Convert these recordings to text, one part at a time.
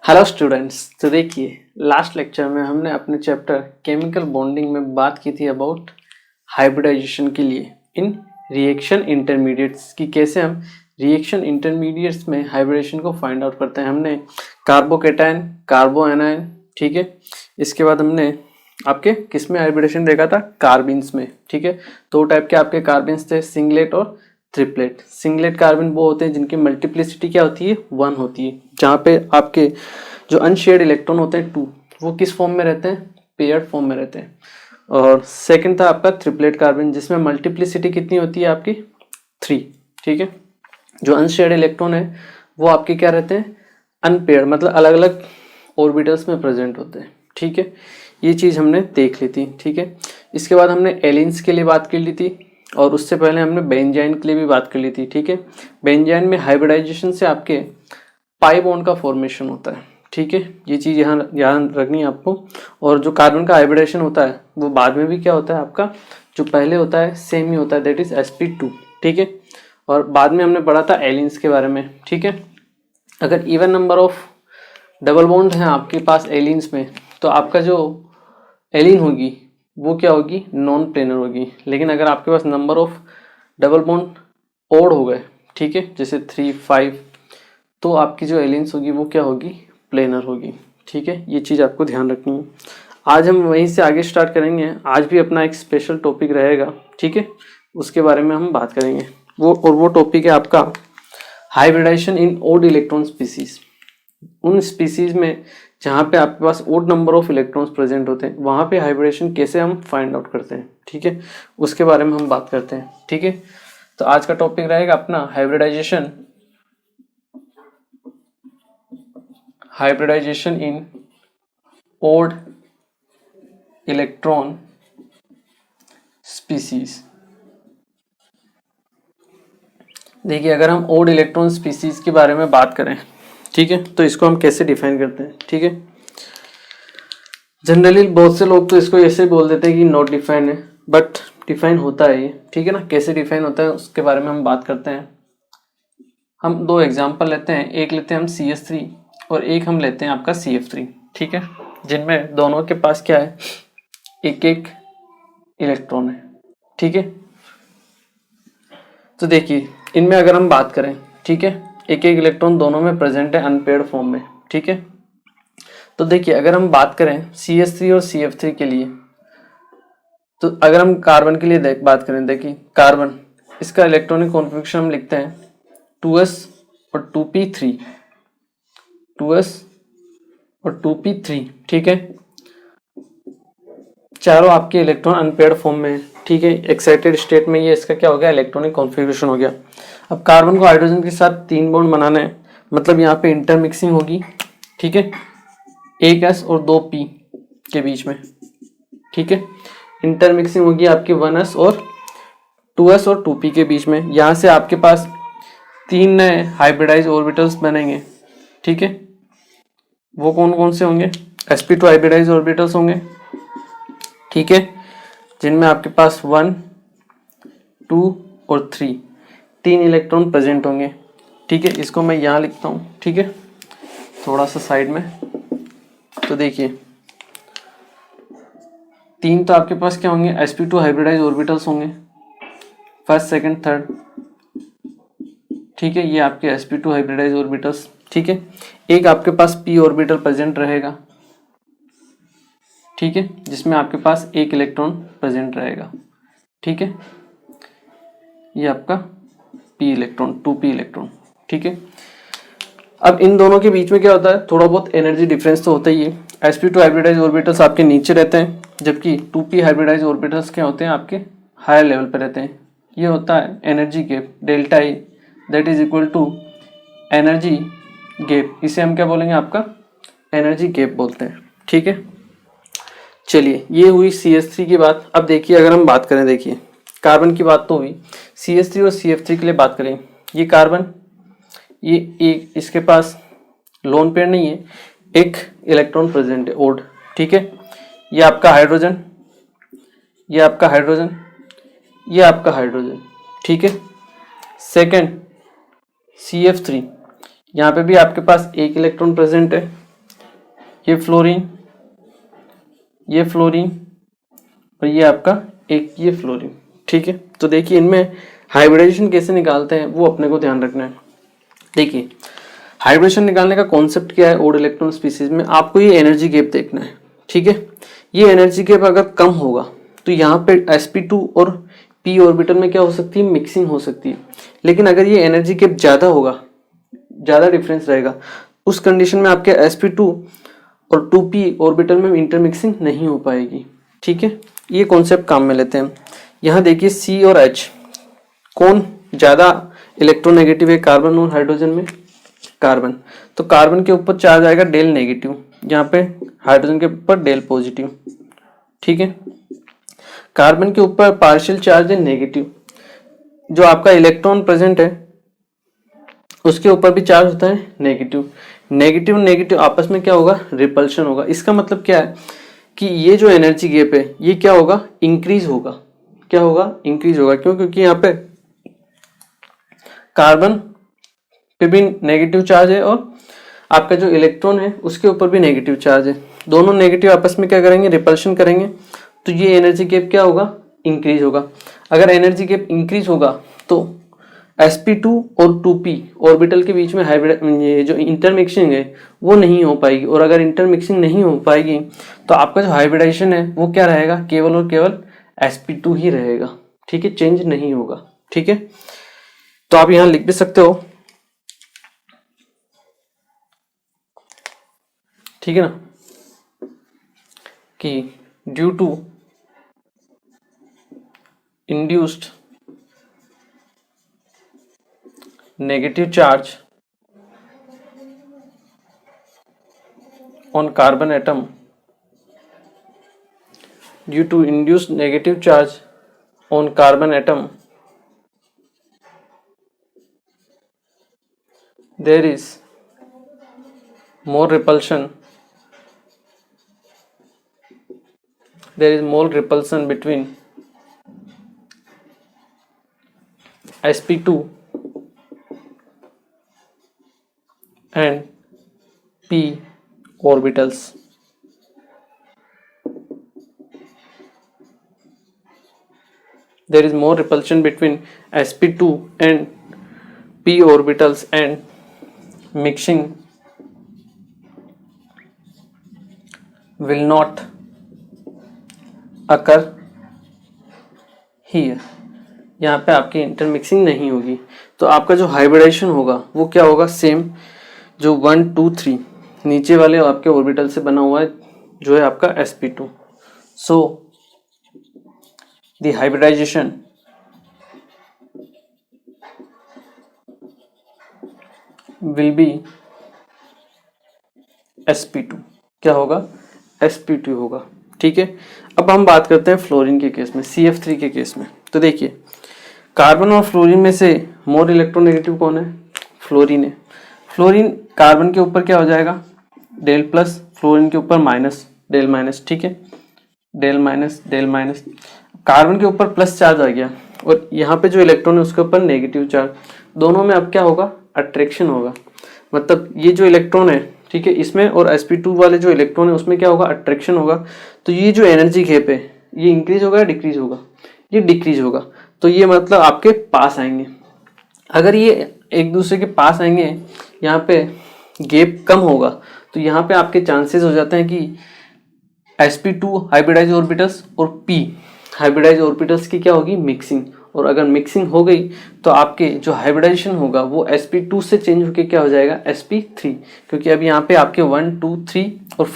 Hello students. तो देखिए, last lecture में हमने अपने चैप्टर केमिकल बॉन्डिंग में बात की थी अबाउट हाइब्रिडाइजेशन के लिए इन रिएक्शन इंटरमीडिएट्स की कैसे हम रिएक्शन इंटरमीडिएट्स में हाइब्रिडेशन को फाइंड आउट करते हैं। हमने कार्बोकेटायन, कार्बो एनायन, ठीक है। इसके बाद हमने आपके किस में हाइब्रिडेशन देखा था, कार्बिन्स में, ठीक है। दो टाइप के आपके कार्बिन्स थे, सिंगलेट और ट्रिपलेट। सिंगलेट कार्बन वो होते हैं जिनकी मल्टीप्लिसिटी क्या होती है, 1 होती है, जहाँ पे आपके जो अनशेयर्ड इलेक्ट्रॉन होते हैं 2, वो किस फॉर्म में रहते हैं, पेयर्ड फॉर्म में रहते हैं। और सेकंड था आपका ट्रिपलेट कार्बन, जिसमें मल्टीप्लिसिटी कितनी होती है आपकी 3, ठीक है। जो अनशेयर्ड इलेक्ट्रॉन है वो आपके क्या रहते हैं, अनपेयर्ड, मतलब अलग अलग ऑर्बिटल्स में प्रेजेंट होते हैं, ठीक है। ये चीज़ हमने देख ली थी, ठीक है। इसके बाद हमने एलिन्स के लिए बात कर ली थी और उससे पहले हमने बेंजाइन के लिए भी बात कर ली थी, ठीक है। बेंजाइन में हाइब्रिडाइजेशन से आपके पाई बॉन्ड का फॉर्मेशन होता है, ठीक है। ये चीज़ यहाँ ध्यान रखनी है आपको। और जो कार्बन का हाइब्रिडेशन होता है वो बाद में भी क्या होता है आपका, जो पहले होता है सेम ही होता है, दैट इज sp2, ठीक है। और बाद में हमने पढ़ा था एलिन्स के बारे में, ठीक है। अगर even number of double bond हैं आपके पास एलिन्स में, तो आपका जो एलिन होगी वो क्या होगी, नॉन प्लेनर होगी। लेकिन अगर आपके पास number of double bond odd हो गए, ठीक है, जैसे 3, 5, तो आपकी जो एलिन्स होगी वो क्या होगी, प्लेनर होगी, ठीक है। ये चीज़ आपको ध्यान रखनी है। आज हम वहीं से आगे स्टार्ट करेंगे। आज भी अपना एक स्पेशल टॉपिक रहेगा, ठीक है, उसके बारे में हम बात करेंगे। वो टॉपिक है आपका hybridization in odd electron species. उन स्पीसीज में जहाँ पे आपके पास odd number of electrons present होते हैं, वहाँ पे हाइब्रिडेशन कैसे हम फाइंड आउट करते हैं, ठीक है, उसके बारे में हम बात करते हैं, ठीक है। तो आज का टॉपिक रहेगा अपना hybridisation in odd electron species. देखिए, अगर हम ओड इलेक्ट्रॉन स्पीसीज के बारे में बात करें, ठीक है, तो इसको हम कैसे डिफाइन करते हैं, ठीक है। जनरली बहुत से लोग तो इसको ऐसे बोल देते हैं कि नॉट डिफाइन है, बट डिफाइन होता है ये, ठीक है ना। कैसे डिफाइन होता है उसके बारे में हम बात करते हैं। हम दो एग्जांपल लेते हैं, एक लेते हैं हम CH3 और एक हम लेते हैं आपका CF3, ठीक है, जिनमें दोनों के पास क्या है, एक एक इलेक्ट्रॉन है, ठीक है। तो देखिए, इनमें अगर हम बात करें, ठीक है, एक एक इलेक्ट्रॉन दोनों में प्रेजेंट है अनपेयर्ड फॉर्म में, ठीक है। तो देखिए, अगर हम बात करें CH3 और CF3 के लिए, तो अगर हम कार्बन के लिए बात करें, देखिए कार्बन, इसका इलेक्ट्रॉनिक कॉन्फ़िगरेशन हम लिखते हैं 2s और 2p3, 2s और 2p3, ठीक है। चारों आपके इलेक्ट्रॉन अनपेयर्ड फॉर्म में, ठीक है, एक्साइटेड स्टेट में। ये इसका क्या हो गया, इलेक्ट्रॉनिक कॉन्फ़िगरेशन हो गया। अब कार्बन को हाइड्रोजन के साथ 3 बॉन्ड बनाना है, मतलब यहाँ पे इंटरमिक्सिंग होगी, ठीक है, एक s और 2p के बीच में, ठीक है। इंटरमिक्सिंग होगी आपकी 1s और 2s और 2p के बीच में। यहाँ से आपके पास 3 नए हाइब्रिडाइज ऑर्बिटल्स बनेंगे, ठीक है। वो कौन कौन से होंगे, sp2 हाइब्रिडाइज ऑर्बिटल्स होंगे, ठीक है, जिनमें आपके पास 1, 2 और 3 इलेक्ट्रॉन प्रेजेंट होंगे, ठीक है। इसको मैं यहाँ लिखता हूँ, ठीक है, थोड़ा सा साइड में। तो देखिए, 3 तो आपके पास क्या होंगे, sp2 हाइब्रिडाइज ऑर्बिटल्स होंगे, फर्स्ट, सेकंड, थर्ड, ठीक है। ये आपके sp2 हाइब्रिडाइज ऑर्बिटल्स, ठीक है। एक आपके पास p ऑर्बिटल प्रेजेंट रहेगा, ठीक है, जिसमें आपके पास एक इलेक्ट्रॉन प्रेजेंट रहेगा, ठीक है। ये आपका p इलेक्ट्रॉन, 2p इलेक्ट्रॉन, ठीक है। अब इन दोनों के बीच में क्या होता है, थोड़ा बहुत एनर्जी डिफरेंस तो होता ही है। sp2 हाइब्रिडाइज ऑर्बिटल्स आपके नीचे रहते हैं, जबकि 2p हाइब्रिडाइज ऑर्बिटल्स क्या होते हैं, आपके हायर लेवल पे रहते हैं। ये होता है energy gap, delta E, that is equal to energy gap. इसे हम क्या बोलेंगे, आपका एनर्जी गैप बोलते हैं, ठीक है। चलिए, ये हुई CH3 की बात। अब देखिए, अगर हम बात करें, देखिए कार्बन की बात तो हुई, CH3 और CF3 के लिए बात करें। ये कार्बन, ये एक इसके पास लोन पेयर नहीं है, एक इलेक्ट्रॉन प्रेजेंट है, ओड, ठीक है। ये आपका हाइड्रोजन, ये आपका हाइड्रोजन, ये आपका हाइड्रोजन, ठीक है। सेकंड CF3, यहाँ पे भी आपके पास एक इलेक्ट्रॉन प्रेजेंट है, ये फ्लोरीन, ये फ्लोरीन और ये आपका एक ये फ्लोरीन। ठीक है, तो देखिए इनमें हाइब्रिडाइजेशन कैसे निकालते हैं वो अपने को ध्यान रखना है। देखिए हाइब्रिडेशन निकालने का कॉन्सेप्ट क्या है, ओड इलेक्ट्रॉन स्पीसीज में आपको ये एनर्जी गैप देखना है। ठीक है, ये एनर्जी गैप अगर कम होगा तो यहाँ पे sp2 और p ऑर्बिटल में क्या हो सकती है, मिक्सिंग हो सकती है। लेकिन अगर ये एनर्जी गैप ज़्यादा होगा, ज़्यादा डिफरेंस रहेगा, उस कंडीशन में आपके sp2 और 2p ऑर्बिटल में इंटरमिक्सिंग नहीं हो पाएगी। ठीक है, ये कॉन्सेप्ट काम में लेते हैं। यहाँ देखिए C और H कौन ज़्यादा इलेक्ट्रोनेगेटिव है, कार्बन और हाइड्रोजन में? कार्बन। तो कार्बन के ऊपर चार्ज आएगा डेल नेगेटिव, यहाँ पे हाइड्रोजन के ऊपर डेल पॉजिटिव। ठीक है, कार्बन के ऊपर पार्शियल चार्ज है नेगेटिव, जो आपका इलेक्ट्रॉन प्रेजेंट है उसके ऊपर भी चार्ज होता है नेगेटिव। नेगेटिव नेगेटिव आपस में क्या होगा, रिपल्शन होगा। इसका मतलब क्या है कि ये जो एनर्जी गैप है ये क्या होगा, इंक्रीज होगा। क्या होगा, इंक्रीज होगा। क्यों? क्योंकि यहाँ पे कार्बन पे भी नेगेटिव चार्ज है और आपका जो इलेक्ट्रॉन है उसके ऊपर भी नेगेटिव चार्ज है। दोनों नेगेटिव आपस में क्या करेंगे, रिपल्शन करेंगे, तो ये एनर्जी गैप क्या होगा, इंक्रीज होगा। अगर एनर्जी गैप इंक्रीज होगा तो sp2 और 2p ऑर्बिटल के बीच में हाइब्रिड ये जो इंटरमिक्सिंग है वो नहीं हो पाएगी। और अगर इंटरमिक्सिंग नहीं हो पाएगी तो आपका जो हाइब्रिडाइजेशन है वो क्या रहेगा, केवल और केवल sp2 ही रहेगा। ठीक है, चेंज नहीं होगा। ठीक है, तो आप यहां लिख भी सकते हो। ठीक है ना, कि due to induced negative charge on carbon atom, due to induced negative charge on carbon atom, there is more repulsion, there is more repulsion between sp2 and p orbitals. There is more repulsion between sp2 and p orbitals and mixing will not occur here. यहाँ पे आपकी intermixing नहीं होगी। तो आपका जो hybridisation होगा वो क्या होगा, सेम जो 1 2 3 नीचे वाले आपके ऑर्बिटल से बना हुआ है जो है आपका sp2। So the hybridisation will be sp2। क्या होगा, sp2 होगा। ठीक है, अब हम बात करते हैं फ्लोरीन के केस में, CF3 के केस में। तो देखिए कार्बन और फ्लोरीन में से मोर इलेक्ट्रोनेगेटिव कौन है, फ्लोरीन है। फ्लोरीन कार्बन के ऊपर क्या हो जाएगा, डेल प्लस, फ्लोरीन के ऊपर माइनस, डेल माइनस। ठीक है, del minus del minus, carbon के ऊपर प्लस चार्ज आ गया और यहाँ पे जो इलेक्ट्रॉन है उसके ऊपर नेगेटिव चार्ज। दोनों में अब क्या होगा, अट्रैक्शन होगा। मतलब ये जो इलेक्ट्रॉन है, ठीक है, इसमें और sp2 वाले जो इलेक्ट्रॉन है उसमें क्या होगा, अट्रैक्शन होगा। तो ये जो एनर्जी गैप है ये इंक्रीज होगा या डिक्रीज होगा, ये डिक्रीज होगा। तो ये मतलब आपके पास आएंगे। अगर ये एक दूसरे के पास आएंगे, यहाँ पे गैप कम होगा, तो यहाँ पे आपके चांसेस हो जाते हैं कि sp2 हाइब्रिडाइज ऑर्बिटल्स और p हाइब्रिडाइज ऑर्बिटल्स की क्या होगी, मिक्सिंग। और अगर मिक्सिंग हो गई तो आपके जो हाइब्रिडाइजेशन होगा वो sp2 से चेंज होकर क्या हो जाएगा, sp3। क्योंकि अब यहाँ पे आपके 1 2 3 और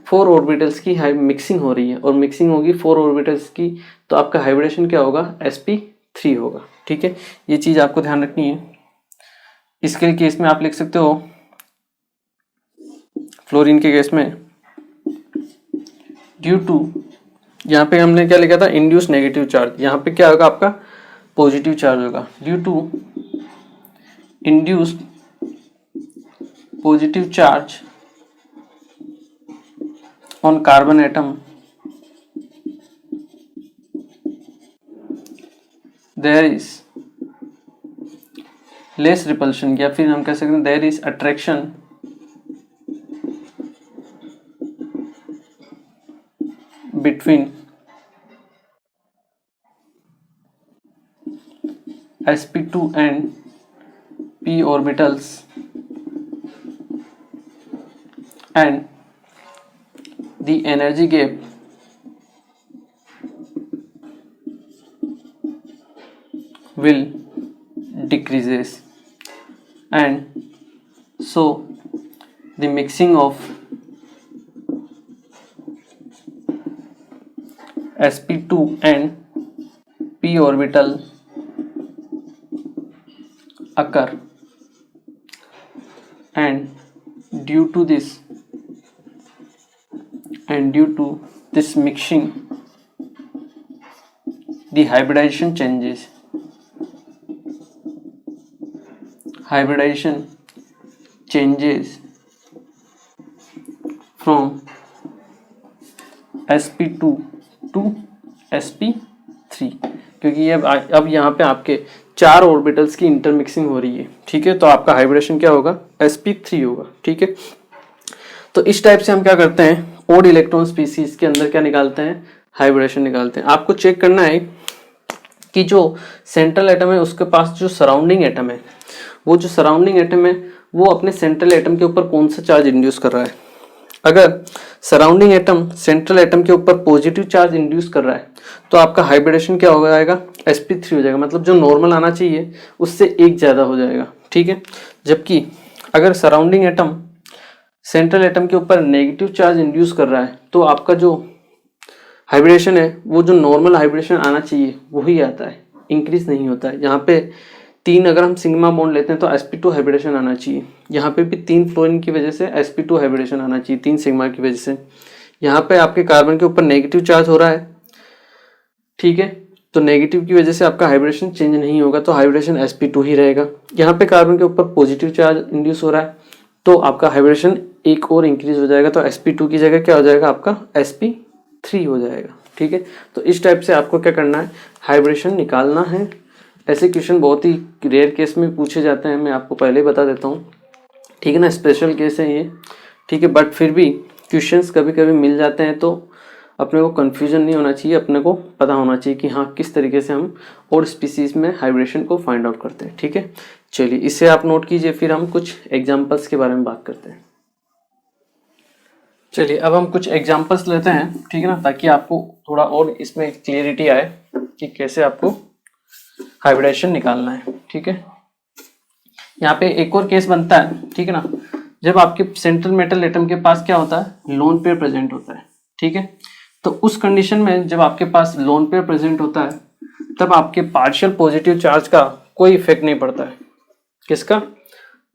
4 ऑर्बिटल्स की मिक्सिंग हो रही है और मिक्सिंग होगी 4 ऑर्बिटल्स की, तो आपका हाइब्रिडेशन क्या होगा, sp3 होगा। ठीक है, ये चीज आपको ध्यान रखनी है। इसके केस में आप लिख सकते हो, फ्लोरीन के केस में ड्यू टू, यहाँ पे हमने क्या लिखा था, इंड्यूस नेगेटिव चार्ज, यहाँ पे क्या होगा आपका पॉजिटिव चार्ज होगा। Due to induced positive charge on carbon atom, there is less repulsion, या फिर हम कह सकते हैं there is attraction between sp2 and p orbitals and the energy gap will decreases, and so the mixing of sp2 and p orbital occur, and due to this mixing the hybridization changes. Hybridization changes from sp2 to sp3, क्योंकि ये अब यहाँ पे आपके 4 orbitals की intermixing हो रही है, ठीक है। तो आपका हाइब्रिडेशन क्या होगा, sp3 होगा, ठीक है। तो इस टाइप से हम क्या करते हैं, ओड इलेक्ट्रॉन स्पीसीज के अंदर क्या निकालते हैं, हाइब्रिडेशन निकालते हैं। आपको चेक करना है कि जो सेंट्रल एटम है उसके पास जो सराउंडिंग एटम है, वो जो सराउंडिंग एटम है वो अपने सेंट्रल एटम के ऊपर कौन सा चार्ज इंड्यूस कर रहा है। अगर सराउंडिंग एटम सेंट्रल एटम के ऊपर पॉजिटिव चार्ज इंड्यूस कर रहा है तो आपका हाइब्रिडेशन क्या हो जाएगा, sp3 हो जाएगा, मतलब जो नॉर्मल आना चाहिए उससे एक ज़्यादा हो जाएगा, ठीक है। जबकि अगर सराउंडिंग एटम सेंट्रल एटम के ऊपर नेगेटिव चार्ज इंड्यूस कर रहा है तो आपका जो हाइब्रिडेशन है वो जो नॉर्मल हाइब्रिडेशन आना चाहिए वही आता है, इंक्रीज नहीं होता है। यहाँ पे 3 अगर हम सिग्मा बॉन्ड लेते हैं तो sp2 हाइब्रिडेशन आना चाहिए, यहाँ पे भी 3 फ्लोरीन की वजह से sp2 हाइब्रिडेशन आना चाहिए 3 सिग्मा की वजह से। यहाँ पे आपके कार्बन के ऊपर नेगेटिव चार्ज हो रहा है, ठीक है, तो नेगेटिव की वजह से आपका हाइब्रिडेशन चेंज नहीं होगा, तो हाइब्रिडेशन sp2 ही रहेगा। यहाँ पे कार्बन के ऊपर पॉजिटिव चार्ज इंड्यूस हो रहा है तो आपका हाइब्रिडेशन एक और इंक्रीज हो जाएगा, तो sp2 की जगह क्या हो जाएगा, आपका sp3 हो जाएगा, ठीक है। तो इस टाइप से आपको क्या करना है, हाइब्रिडेशन निकालना है। ऐसे क्वेश्चन बहुत ही रेयर केस में पूछे जाते हैं, मैं आपको पहले ही बता देता हूँ, ठीक है ना, स्पेशल केस है ये, ठीक है। बट फिर भी क्वेश्चंस कभी कभी मिल जाते हैं तो अपने को कन्फ्यूजन नहीं होना चाहिए, अपने को पता होना चाहिए कि हाँ किस तरीके से हम और स्पीसीज में हाइब्रिडेशन को फाइंड आउट करते हैं, ठीक है। चलिए इसे आप नोट कीजिए, फिर हम कुछ एग्जाम्पल्स के बारे में बात करते हैं। चलिए अब हम कुछ एग्जाम्पल्स लेते हैं, ठीक है ना, ताकि आपको थोड़ा और इसमें क्लियरिटी आए कि कैसे आपको हाइब्रिडेशन निकालना है, ठीक है। यहाँ पे एक और केस बनता है, ठीक है ना, जब आपके सेंट्रल मेटल एटम के पास क्या होता है, लोन पेयर प्रेजेंट होता है, ठीक है। तो उस कंडीशन में जब आपके पास लोन पेयर प्रेजेंट होता है तब आपके पार्शियल पॉजिटिव चार्ज का कोई इफेक्ट नहीं पड़ता है। किसका,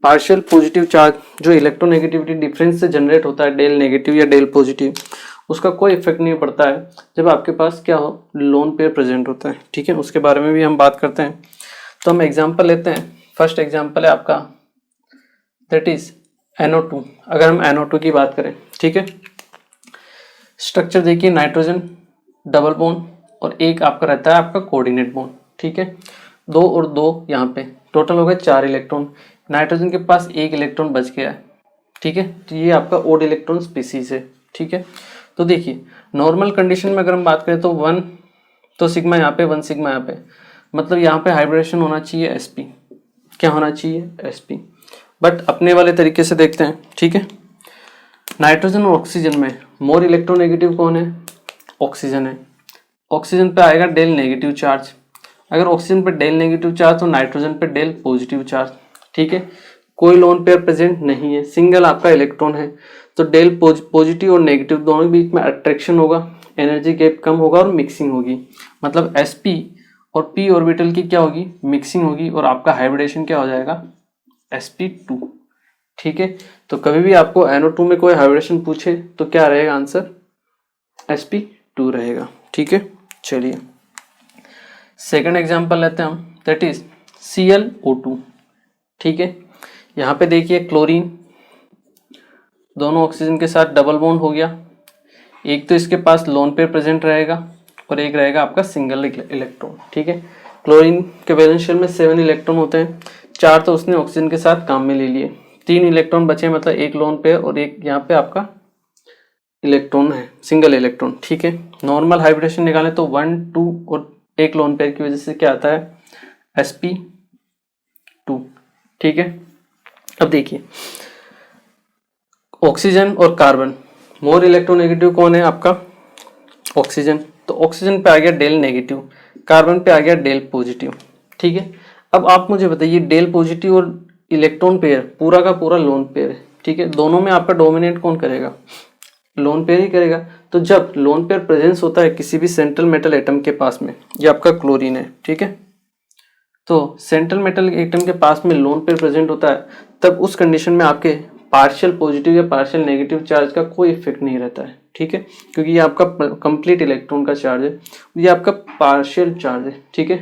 पार्शियल पॉजिटिव चार्ज जो इलेक्ट्रोनेगेटिविटी डिफरेंस से जनरेट होता है, डेल नेगेटिव या डेल पॉजिटिव, उसका कोई इफेक्ट नहीं पड़ता है जब आपके पास क्या हो, लोन पेयर प्रेजेंट होता है, ठीक है। उसके बारे में भी हम बात करते हैं। तो हम एग्जांपल लेते हैं। फर्स्ट एग्जांपल है आपका, दैट इज NO2। अगर हम NO2 की बात करें, ठीक है, स्ट्रक्चर देखिए, नाइट्रोजन डबल बॉन्ड और एक आपका रहता है आपका कोऑर्डिनेट बॉन्ड, ठीक है। 2 और 2 यहाँ पे टोटल हो गए 4 इलेक्ट्रॉन, नाइट्रोजन के पास 1 इलेक्ट्रॉन बच गया है, ठीक है। तो ये आपका ओड इलेक्ट्रॉन स्पीसीज है, ठीक है। तो देखिए नॉर्मल कंडीशन में अगर हम बात करें तो 1 तो सिग्मा यहाँ पे, 1 सिग्मा यहाँ पे, मतलब यहाँ पे हाइब्रिडेशन होना चाहिए sp, क्या होना चाहिए, sp। बट अपने वाले तरीके से देखते हैं, ठीक है। नाइट्रोजन और ऑक्सीजन में मोर इलेक्ट्रोनेगेटिव कौन है, ऑक्सीजन है। ऑक्सीजन पे आएगा डेल नेगेटिव चार्ज, अगर ऑक्सीजन पे डेल नेगेटिव चार्ज तो नाइट्रोजन पे डेल पॉजिटिव चार्ज, ठीक है। कोई लोन पेयर प्रेजेंट नहीं है, सिंगल आपका इलेक्ट्रॉन है, तो डेल पॉजिटिव और नेगेटिव दोनों के बीच में अट्रैक्शन होगा, एनर्जी गैप कम होगा और मिक्सिंग होगी, मतलब sp और p ऑर्बिटल की क्या होगी, मिक्सिंग होगी, और आपका हाइब्रिडेशन क्या हो जाएगा, sp2, ठीक है। तो कभी भी आपको NO2 में कोई हाइब्रिडेशन पूछे तो क्या रहेगा आंसर, sp2 रहेगा, ठीक है। चलिए सेकंड एग्जांपल लेते हैं हम, दैट इज ClO2, ठीक है। यहाँ पे देखिए क्लोरीन दोनों ऑक्सीजन के साथ डबल बॉन्ड हो गया, एक तो इसके पास लोन पेयर प्रेजेंट रहेगा और एक रहेगा आपका सिंगल इलेक्ट्रॉन, ठीक है। क्लोरीन के वैलेंस शेल में 7 इलेक्ट्रॉन होते हैं, 4 तो उसने ऑक्सीजन के साथ काम में ले लिए, 3 इलेक्ट्रॉन बचे, मतलब 1 लोन पेयर और एक यहाँ पे आपका इलेक्ट्रॉन है, सिंगल इलेक्ट्रॉन, ठीक है। नॉर्मल हाइब्रिडेशन निकालें तो 1 2 और एक लोन पेयर की वजह से क्या आता है, sp2, ठीक है। अब देखिए ऑक्सीजन और कार्बन, मोर इलेक्ट्रोनेगेटिव कौन है आपका, ऑक्सीजन, तो ऑक्सीजन पे आ गया डेल नेगेटिव, कार्बन पे आ गया डेल पॉजिटिव, ठीक है। अब आप मुझे बताइए डेल पॉजिटिव और इलेक्ट्रॉन पेयर पूरा का पूरा लोन पेयर है, ठीक है। दोनों में आपका डोमिनेट कौन करेगा, लोन पेयर ही करेगा। तो जब लोन पेयर प्रेजेंस होता है किसी भी सेंट्रल मेटल एटम के पास में, ये आपका क्लोरीन है, ठीक है, तो सेंट्रल मेटल एटम के पास में लोन पेयर प्रेजेंट होता है, तब उस कंडीशन में आपके पार्शियल पॉजिटिव या पार्शियल नेगेटिव चार्ज का कोई इफेक्ट नहीं रहता है, ठीक है, क्योंकि ये आपका कंप्लीट इलेक्ट्रॉन का चार्ज है, ये आपका पार्शियल चार्ज है, ठीक है।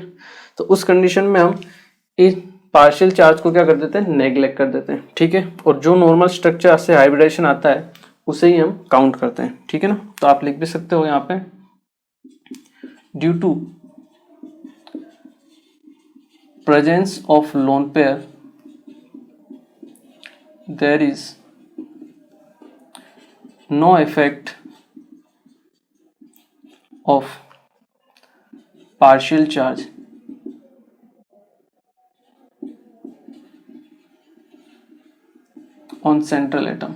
तो उस कंडीशन में हम इस पार्शियल चार्ज को क्या कर देते हैं, नेग्लेक्ट कर देते हैं, ठीक है। और जो नॉर्मल स्ट्रक्चर से हाइब्रिडेशन आता है उसे ही हम काउंट करते हैं, ठीक है ना। तो आप लिख भी सकते हो यहाँ पे due to presence of lone pair there is no effect of partial charge on central atom,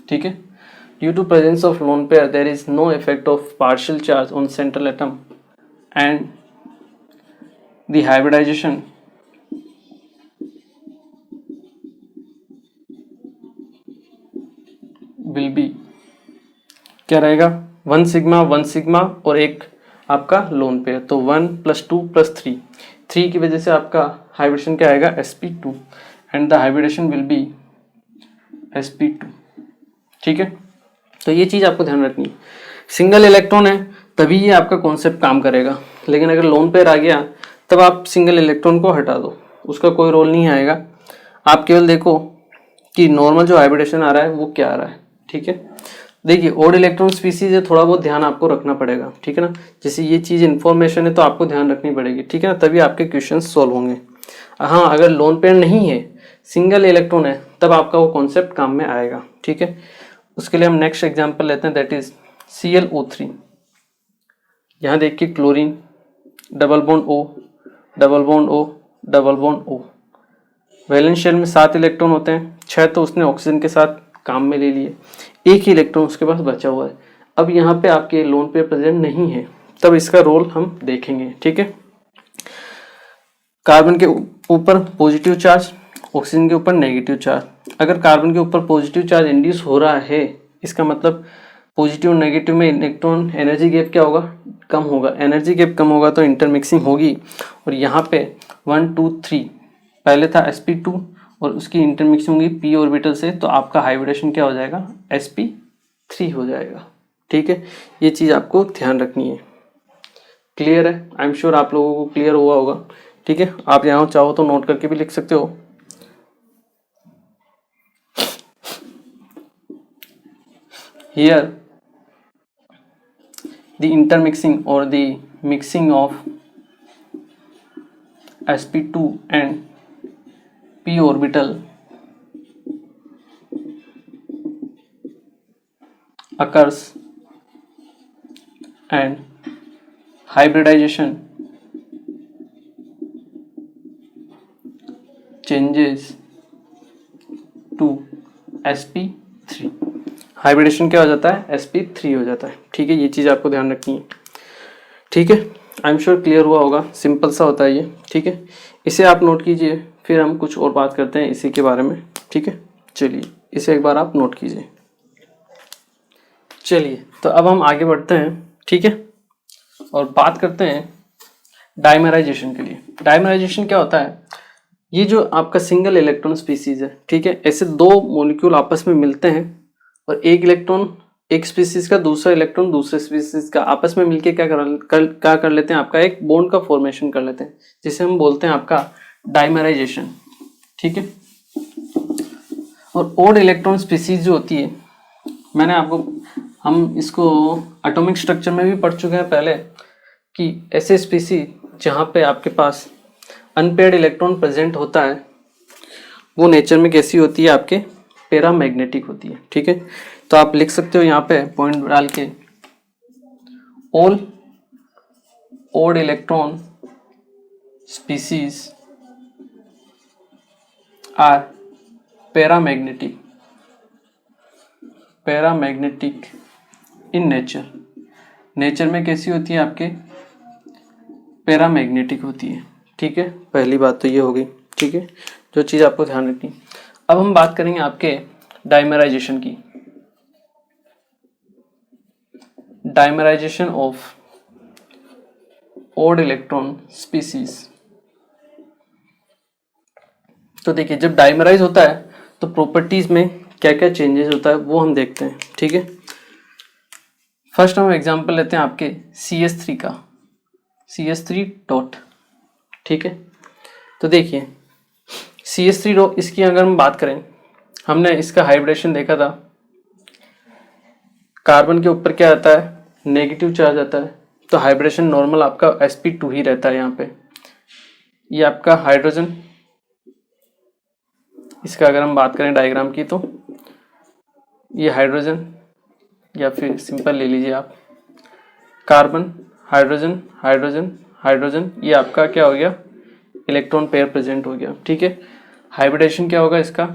ठीक है। due to presence of lone pair there is no effect of partial charge on central atom and the hybridization will be, क्या रहेगा, 1 sigma और एक आपका lone pair, तो 1 + 2 + 3 की वजह से आपका हाइब्रिडेशन क्या आएगा, sp2 and the hybridisation will be sp2, ठीक है। तो ये चीज़ आपको ध्यान रखनी है, सिंगल इलेक्ट्रॉन है तभी ये आपका कॉन्सेप्ट काम करेगा, लेकिन अगर लोन पेयर आ गया तब आप सिंगल इलेक्ट्रॉन को हटा दो, उसका कोई रोल नहीं आएगा। आप केवल देखो कि नॉर्मल जो हाइब्रिडेशन आ रहा है वो क्या आ रहा है, ठीक है। देखिए ऑड इलेक्ट्रॉन स्पीसीज है, थोड़ा बहुत ध्यान आपको रखना पड़ेगा, ठीक है ना। जैसे ये चीज़ इन्फॉर्मेशन है तो आपको ध्यान रखनी पड़ेगी, ठीक है ना, तभी आपके क्वेश्चन सॉल्व होंगे। हाँ अगर लोन पेयर नहीं है, सिंगल इलेक्ट्रॉन है, तब आपका वो कॉन्सेप्ट काम में आएगा, ठीक है। उसके लिए हम नेक्स्ट एग्जाम्पल लेते हैं, दैट इज ClO3। यहाँ देखिए chlorine, double bond O, double bond O, double bond O, valence shell में 7 इलेक्ट्रॉन होते हैं, 6 तो उसने ऑक्सीजन के साथ काम में ले लिए, एक ही इलेक्ट्रॉन उसके पास बचा हुआ है। अब यहाँ पे आपके लोन पेयर प्रेजेंट नहीं है, तब इसका रोल हम देखेंगे, ठीक है। कार्बन के ऊपर पॉजिटिव चार्ज, ऑक्सीजन के ऊपर नेगेटिव चार्ज। अगर कार्बन के ऊपर पॉजिटिव चार्ज इंड्यूस हो रहा है, इसका मतलब पॉजिटिव और नेगेटिव में इलेक्ट्रॉन एनर्जी गैप क्या होगा, कम होगा। एनर्जी गैप कम होगा तो इंटरमिक्सिंग होगी, और यहाँ पे 1 2 3 पहले था sp2 और उसकी इंटरमिक्सिंग होगी p ऑर्बिटल से, तो आपका हाइब्रिडेशन क्या हो जाएगा, sp3 हो जाएगा, ठीक है। ये चीज़ आपको ध्यान रखनी है। क्लियर है, आई एम श्योर आप लोगों को क्लियर हुआ होगा, ठीक है। आप यहाँ चाहो तो नोट करके भी लिख सकते हो। हियर द इंटरमिक्सिंग और the mixing of sp2 and p orbital occurs and hybridization changes to sp3। Hybridisation क्या हो जाता है, sp3 हो जाता है, ठीक है। ये चीज़ आपको ध्यान रखनी है, ठीक है। आई एम श्योर क्लियर हुआ होगा, सिंपल सा होता है ये, ठीक है। इसे आप नोट कीजिए, फिर हम कुछ और बात करते हैं इसी के बारे में, ठीक है। चलिए इसे एक बार आप नोट कीजिए। चलिए तो अब हम आगे बढ़ते हैं, ठीक है, और बात करते हैं डाइमराइजेशन के लिए। डाइमराइजेशन क्या होता है, ये जो आपका सिंगल इलेक्ट्रॉन स्पीसीज है, ठीक है, ऐसे 2 मॉलिक्यूल आपस में मिलते हैं और एक इलेक्ट्रॉन एक स्पीसीज का, दूसरा इलेक्ट्रॉन दूसरे स्पीसीज का आपस में मिलके क्या कर लेते हैं, आपका एक बॉन्ड का फॉर्मेशन कर लेते हैं, जिसे हम बोलते हैं आपका डाइमराइजेशन, ठीक है। और ऑड इलेक्ट्रॉन स्पीसीज जो होती है, मैंने आपको, हम इसको एटॉमिक स्ट्रक्चर में भी पढ़ चुके हैं पहले, कि ऐसे स्पीसीज जहाँ पे आपके पास अनपेयर्ड इलेक्ट्रॉन प्रेजेंट होता है, वो नेचर में कैसी होती है, आपके पैरामैग्नेटिक होती है। ठीक है, तो आप लिख सकते हो यहाँ पे पॉइंट डाल के, all odd electron species are paramagnetic in nature. नेचर में कैसी होती है आपके, पैरामैग्नेटिक होती है। ठीक है, पहली बात तो ये हो गई। ठीक है, जो चीज़ आपको ध्यान रखनी। अब हम बात करेंगे आपके डाइमराइजेशन की। Dimerisation of odd electron species. तो देखिए, जब डाइमराइज होता है तो प्रॉपर्टीज में क्या क्या चेंजेस होता है वो हम देखते हैं। ठीक है, फर्स्ट हम एग्जांपल लेते हैं आपके CH3 का, CH3 डॉट। ठीक है, तो देखिए CH3 डॉट, इसकी अगर हम बात करें, हमने इसका हाइब्रिडेशन देखा था। कार्बन के ऊपर क्या आता है, नेगेटिव चार्ज आता है, तो हाइब्रिडेशन नॉर्मल आपका sp2 ही रहता है। यहाँ पे ये आपका हाइड्रोजन, इसका अगर हम बात करें डायग्राम की, तो ये हाइड्रोजन, या फिर सिंपल ले लीजिए आप, कार्बन, हाइड्रोजन, हाइड्रोजन, हाइड्रोजन, ये आपका क्या हो गया, इलेक्ट्रॉन पेयर प्रेजेंट हो गया। ठीक है, हाइब्रिडेशन क्या होगा इसका,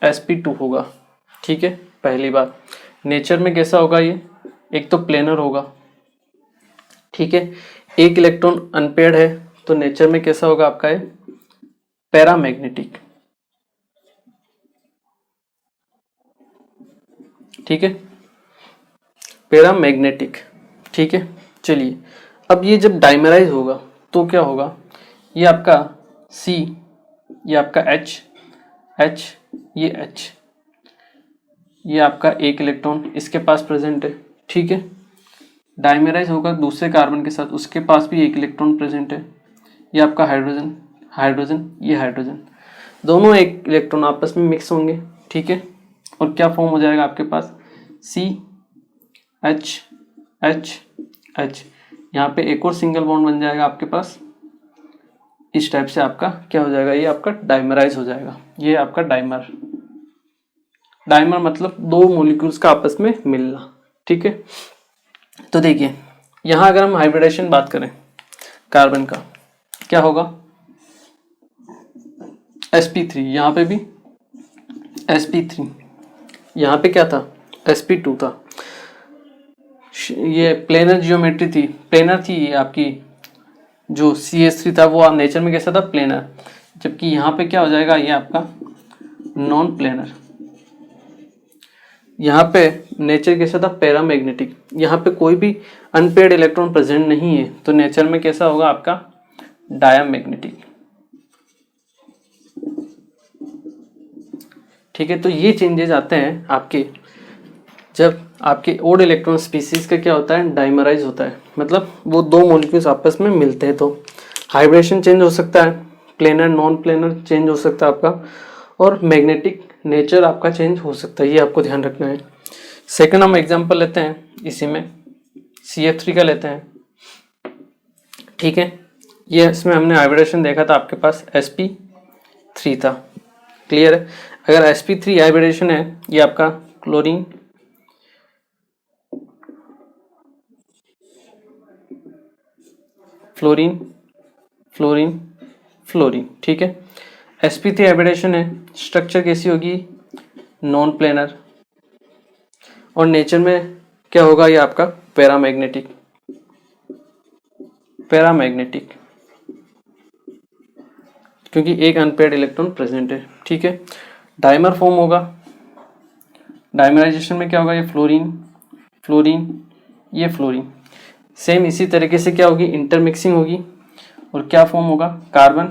sp2 होगा। ठीक है, पहली बात। नेचर में कैसा होगा ये, एक तो प्लेनर होगा। ठीक है, एक इलेक्ट्रॉन अनपेयर्ड है, तो नेचर में कैसा होगा आपका ये, पैरामैग्नेटिक। ठीक है, पैरामैग्नेटिक। ठीक है, चलिए अब ये जब डाइमराइज होगा तो क्या होगा, ये आपका C, ये आपका H, ये H, ये आपका एक इलेक्ट्रॉन इसके पास प्रेजेंट है। ठीक है, डाइमराइज होगा दूसरे कार्बन के साथ, उसके पास भी एक इलेक्ट्रॉन प्रेजेंट है। ये आपका हाइड्रोजन, हाइड्रोजन, ये हाइड्रोजन, दोनों एक इलेक्ट्रॉन आपस में मिक्स होंगे। ठीक है, और क्या फॉर्म हो जाएगा आपके पास, CH, यहाँ पे एक और सिंगल बॉन्ड बन जाएगा आपके पास। इस टाइप से आपका क्या हो जाएगा, ये आपका डाइमराइज हो जाएगा। ये आपका डाइमर मतलब दो मॉलिक्यूल्स का आपस में मिलना। ठीक है, तो देखिए यहाँ अगर हम हाइब्रिडेशन बात करें कार्बन का, क्या होगा, sp3, यहाँ पे भी sp3, यहाँ पे क्या था, sp2 था। ये प्लेनर जियोमेट्री थी, प्लेनर थी ये आपकी, जो CH3 था वो नेचर में कैसा था, प्लेनर, जबकि यहाँ पे क्या हो जाएगा, ये आपका नॉन प्लेनर। यहाँ पे नेचर कैसा था, पैरामैग्नेटिक। यहाँ पे कोई भी अनपेयर्ड इलेक्ट्रॉन प्रेजेंट नहीं है, तो नेचर में कैसा होगा आपका, डायामैग्नेटिक। ठीक है, तो ये चेंजेस आते हैं आपके जब आपके ओड इलेक्ट्रॉन स्पीसीज का क्या होता है, डाइमराइज होता है, मतलब वो दो मॉलिक्यूल्स आपस में मिलते हैं। तो हाइब्रिडेशन चेंज हो सकता है, प्लेनर नॉन प्लेनर चेंज हो सकता है आपका, और मैग्नेटिक नेचर आपका चेंज हो सकता है, ये आपको ध्यान रखना है। सेकंड हम एग्जांपल लेते हैं, इसी में CH3 का लेते हैं। ठीक है, ये इसमें हमने हाइब्रिडेशन देखा था, आपके पास sp3 था। क्लियर है, अगर sp3 हाइब्रिडेशन है, ये आपका क्लोरीन, फ्लोरीन, फ्लोरीन, फ्लोरीन। ठीक है, sp3 हाइब्रिडेशन है, स्ट्रक्चर कैसी होगी, नॉन प्लेनर, और नेचर में क्या होगा, ये आपका पैरामैग्नेटिक, क्योंकि एक अनपेयर्ड इलेक्ट्रॉन प्रेजेंट है। ठीक है, डाइमर फॉर्म होगा, डाइमराइजेशन में क्या होगा, ये फ्लोरीन, फ्लोरीन, ये फ्लोरीन। सेम इसी तरीके से क्या होगी, इंटरमिक्सिंग होगी, और क्या फॉर्म होगा, कार्बन,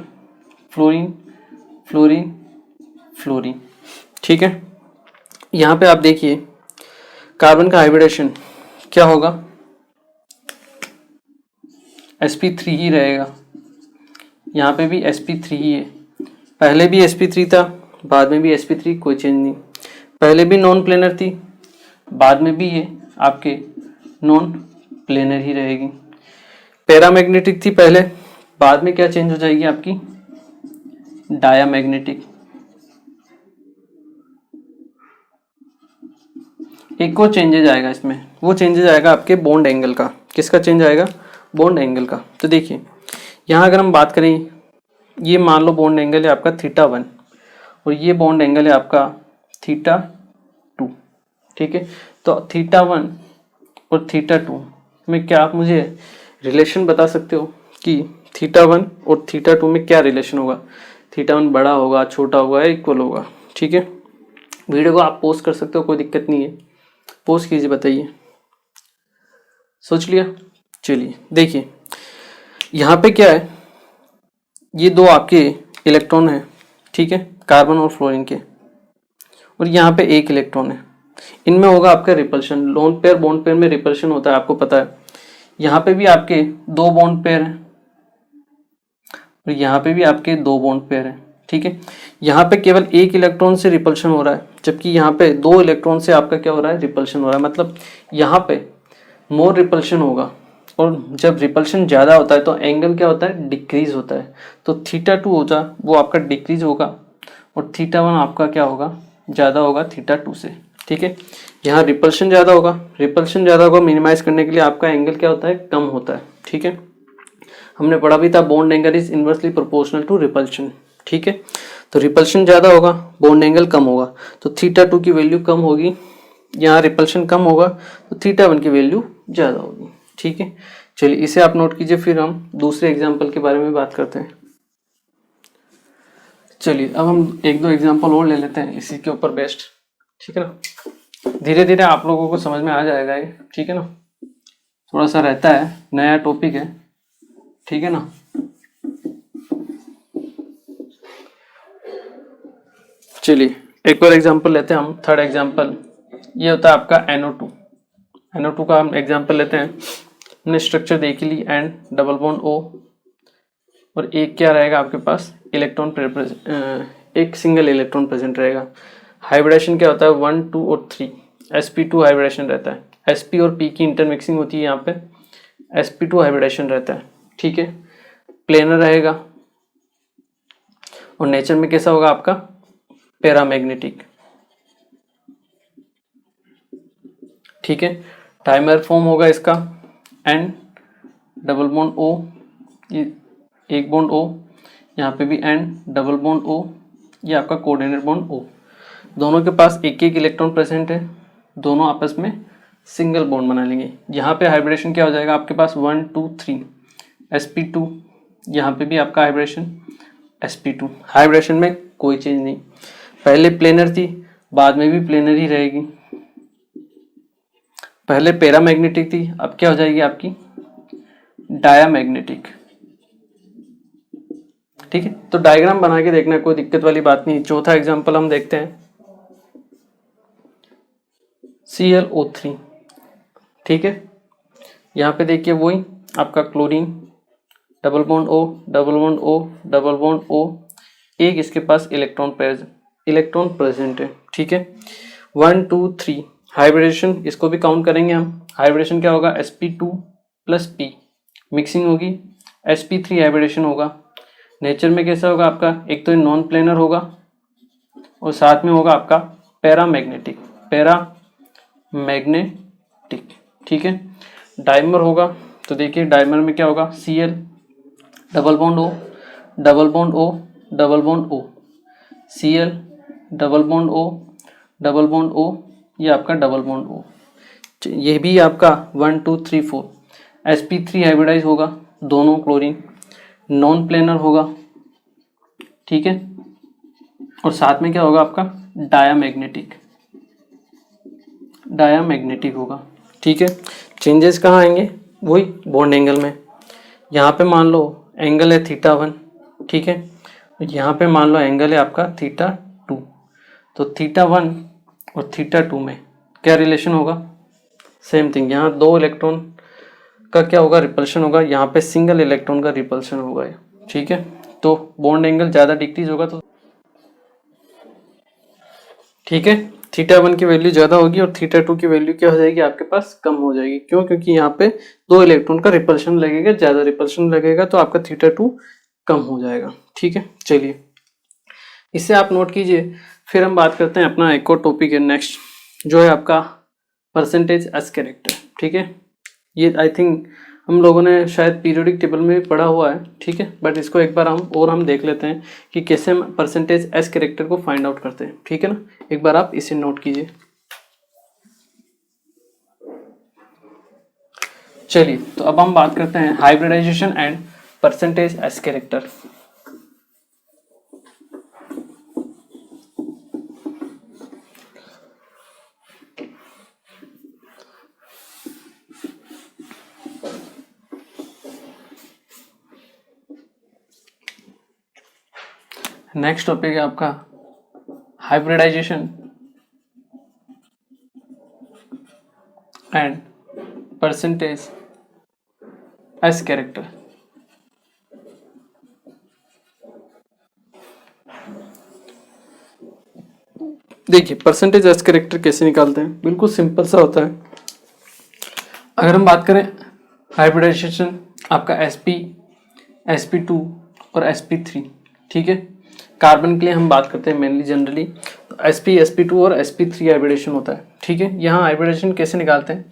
फ्लोरीन, फ्लोरीन, फ्लोरीन। ठीक है, यहाँ पे आप देखिए कार्बन का हाइब्रिडेशन क्या होगा, sp3 ही रहेगा, यहाँ पे भी sp3 ही है, पहले भी sp3 था, बाद में भी sp3, कोई चेंज नहीं। पहले भी नॉन प्लेनर थी, बाद में भी ये आपके नॉन प्लेनर ही रहेगी। पैरामैग्नेटिक थी पहले, बाद में क्या चेंज हो जाएगी आपकी, डायामैग्नेटिक। एक और चेंजेज आएगा इसमें, वो चेंजेज आएगा आपके बॉन्ड एंगल का। किसका चेंज आएगा? बॉन्ड एंगल का। तो देखिए यहाँ अगर हम बात करें, ये मान लो बॉन्ड एंगल है आपका θ1 और ये बॉन्ड एंगल है आपका θ2, ठीक है। तो θ1 और θ2 में क्या आप मुझे रिलेशन बता सकते हो कि θ1 और θ2 में क्या रिलेशन होगा? θ1 बड़ा होगा, छोटा होगा या इक्वल होगा? ठीक है, वीडियो को आप पॉज कर सकते हो, कोई दिक्कत नहीं है, पॉज कीजिए, बताइए, सोच लिया? चलिए देखिए यहाँ पे क्या है, ये दो आपके इलेक्ट्रॉन है, ठीक है, कार्बन और फ्लोरीन के, और यहाँ पे एक इलेक्ट्रॉन है। इनमें होगा आपका repulsion, lone pair bond pair में रिपल्शन होता है, आपको पता है। यहाँ पे भी आपके दो बॉन्ड पेयर हैं और यहाँ पे भी आपके दो बॉन्ड पेयर हैं, ठीक है। यहाँ पे केवल एक इलेक्ट्रॉन से रिपल्शन हो रहा है, जबकि यहाँ पे दो इलेक्ट्रॉन से आपका क्या हो रहा है? रिपल्शन हो रहा है। मतलब यहाँ पे मोर रिपल्शन होगा, और जब रिपल्शन ज़्यादा होता है तो एंगल क्या होता है? डिक्रीज होता है। तो θ2 होता वो आपका डिक्रीज होगा और θ1 आपका क्या होगा? ज़्यादा होगा θ2 से, ठीक है। यहाँ रिपल्शन ज़्यादा होगा, रिपल्शन ज़्यादा होगा, मिनिमाइज करने के लिए आपका एंगल क्या होता है? कम होता है, ठीक है। हमने पढ़ा भी था bond angle is inversely proportional to repulsion, ठीक है। तो रिपल्शन ज़्यादा होगा, बॉन्ड एंगल कम होगा, तो θ2 की वैल्यू कम होगी, यहाँ रिपल्शन कम होगा तो θ1 की वैल्यू ज़्यादा होगी, ठीक है। चलिए इसे आप नोट कीजिए, फिर हम दूसरे एग्जाम्पल के बारे में बात करते हैं। चलिए अब हम एक दो एग्जाम्पल और ले लेते हैं इसी के ऊपर बेस्ट, ठीक है ना। धीरे धीरे आप लोगों को समझ में आ जाएगा ये, ठीक है ना। थोड़ा सा रहता है, नया टॉपिक है, ठीक है ना। चलिए एक और एग्जाम्पल लेते हैं हम, थर्ड एग्जाम्पल। ये होता है आपका NO2। NO2 का हम एग्जाम्पल लेते हैं। हमने स्ट्रक्चर देख ली, एंड डबल बॉन्ड O, और एक क्या रहेगा आपके पास? इलेक्ट्रॉन, एक सिंगल इलेक्ट्रॉन प्रेजेंट रहेगा। हाइब्रिडेशन क्या होता है? 1, 2 और 3, sp2 हाइब्रिडेशन रहता है। sp और p की इंटरमिक्सिंग होती है, यहाँ पे sp2 हाइब्रिडेशन रहता है, ठीक है। प्लेनर रहेगा और नेचर में कैसा होगा आपका? पैरामैग्नेटिक, ठीक है। टाइमर फॉर्म होगा इसका, एंड डबल बॉन्ड O, ये एक बॉन्ड O, यहाँ पे भी एंड डबल बॉन्ड O, ये आपका कोऑर्डिनेट बॉन्ड O। दोनों के पास एक एक इलेक्ट्रॉन प्रेजेंट है, दोनों आपस में सिंगल बॉन्ड बना लेंगे। यहाँ पे हाइब्रिडेशन क्या हो जाएगा आपके पास? 1, 2, 3, sp2, यहाँ पे भी आपका हाइब्रिडेशन sp2। हाइब्रिडेशन में कोई चेंज नहीं, पहले प्लेनर थी, बाद में भी प्लेनर ही रहेगी। पहले पैरामैग्नेटिक थी, अब क्या हो जाएगी आपकी? डायामैग्नेटिक, ठीक है। तो डायग्राम बना के देखना, कोई दिक्कत वाली बात नहीं। चौथा एग्जांपल हम देखते हैं, ClO3, ठीक है। यहाँ पे देखिए वही आपका chlorine, double bond O, double bond O, double bond O, एक इसके पास इलेक्ट्रॉन प्रेजेंट है, ठीक है। 1, 2, 3 हाइब्रिडेशन, इसको भी काउंट करेंगे हम। हाइब्रिडेशन क्या होगा? sp2 प्लस p, मिक्सिंग होगी, sp3 हाइब्रिडेशन होगा। नेचर में कैसा होगा आपका? एक तो नॉन प्लेनर होगा और साथ में होगा आपका पैरामैग्नेटिक, ठीक है। डाइमर होगा, तो देखिए डाइमर में क्या होगा? Cl, double bond O, double bond O, double bond O, Cl, double bond O, double bond O, ये आपका डबल बॉन्ड O। ये भी आपका 1, 2, 3, 4, sp3 हाइब्रिडाइज होगा, दोनों क्लोरीन, नॉन प्लेनर होगा, ठीक है। और साथ में क्या होगा आपका? डायामैग्नेटिक होगा, ठीक है। चेंजेस कहाँ आएंगे? वही बॉन्ड एंगल में। यहाँ पे मान लो एंगल है θ1, ठीक है। यहाँ पे मान लो एंगल है आपका θ2, तो θ1 और θ2 में क्या रिलेशन होगा? सेम थिंग, यहाँ दो इलेक्ट्रॉन का क्या होगा? रिपल्शन होगा, यहाँ पे सिंगल इलेक्ट्रॉन का रिपल्शन होगा, ठीक है। तो बॉन्ड एंगल ज़्यादा डिक्रीज होगा, तो ठीक है, θ1 की वैल्यू ज़्यादा होगी और θ2 की वैल्यू क्या हो जाएगी आपके पास? कम हो जाएगी। क्यों? क्योंकि यहाँ पे दो इलेक्ट्रॉन का रिपल्शन लगेगा, ज़्यादा रिपल्शन लगेगा, तो आपका θ2 कम हो जाएगा, ठीक है। चलिए इसे आप नोट कीजिए, फिर हम बात करते हैं अपना एक और टॉपिक है नेक्स्ट, जो है आपका परसेंटेज एस कैरेक्टर, ठीक है। ये आई थिंक हम लोगों ने शायद पीरियोडिक टेबल में भी पढ़ा हुआ है, ठीक है, बट इसको एक बार हम देख लेते हैं कि कैसे हम परसेंटेज एस कैरेक्टर को फाइंड आउट करते हैं, ठीक है ना। एक बार आप इसे नोट कीजिए। चलिए, तो अब हम बात करते हैं hybridization and percentage S character. Next topic है आपका hybridization and percentage S character. देखिए, परसेंटेज एस कैरेक्टर कैसे निकालते हैं, बिल्कुल सिंपल सा होता है। अगर हम बात करें हाइब्रिडाइजेशन, आपका sp, sp2 और sp3, ठीक है। कार्बन के लिए हम बात करते हैं मेनली जनरली, तो sp, sp2 और sp3 हाइब्रिडेशन होता है, ठीक है। यहाँ हाइब्रिडेशन कैसे निकालते हैं,